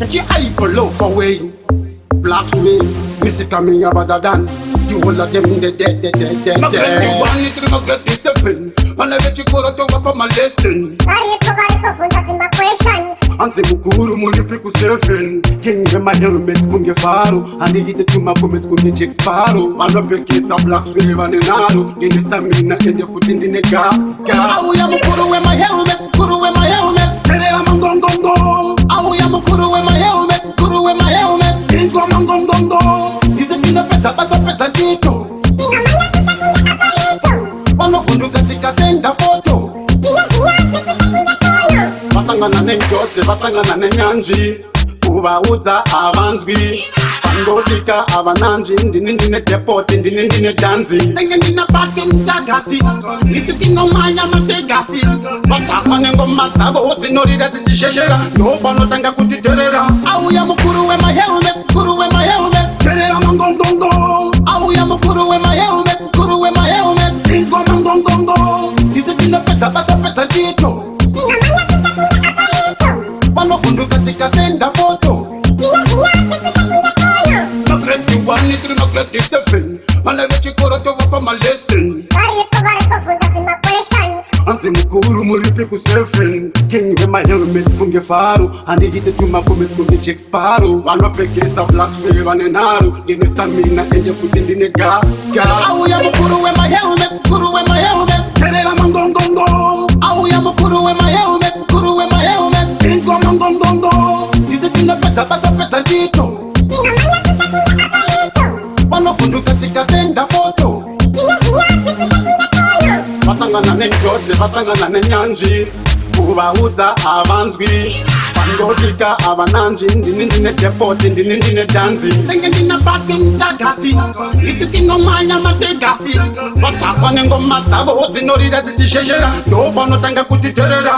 Take your eye for love away. Blacks way, miss it coming about than you all of them dead. Magret you want it, Magret is seven. And I bet you go to up my lesson. And say Mukuru multipliku seven. King my helmets bunge faru. And they get to my comments bunge Jack Sparrow. And up a case of blacks with Evan and Aro. In the stamina and the foot in the neck. How ya Mukuru wear my helmets, Kuru wear my helmets. I'm gong gong gong. How ya Mukuru wear my helmets, Kuru wear my helmets. Gong gong gong gong. Is it in a pesa chito? Wanofundu katika senda photo. Basangana nenjotse, basangana nenyanji. Kuvaudza avanzwi. Pangotika avananji. Ndine depot, ndine danzi. Tenge ndina baki mtagasi. Nisitino maya mategasi. Batapa nengo matzavo. Zinorira zitisheshera. Nobano tanga kutiterera. Auya mukuru we my helmets. Kuru we my helmets. Terera mangong gong gong. Auya mukuru we my helmets. Kuru we my helmets. Go mangong gong gong. Nisitino pesa chito. Wanofundu katika senda photo. Magret you want it, Magret is seven. And I bet you go to up my lesson. And say Mukuru multipliku seven. King with my helmets bunge faru. And they get to my comments bunge Jack Sparrow. And up a case of blacks with Evan and Aro. Give me stamina and you put in the nega. Auya Mukuru with my helmets, Kuru with my helmets. Terera mangong gong gong. Auya Mukuru with my helmets, Kuru with my helmets. Go mangong gong gong. Is it in a pesa chito? Wanofundu katika senda photo. Basangana nenjotse, basangana nenyanji. Kuvaudza avanzwi. Pangotika avananji. Ndine depot, ndine danzi. Tenge ndina baki mtagasi. Nisitino maya mategasi. Batapa nengo matzavo. Zinorira zitisheshera. Nobano tanga kutiterera.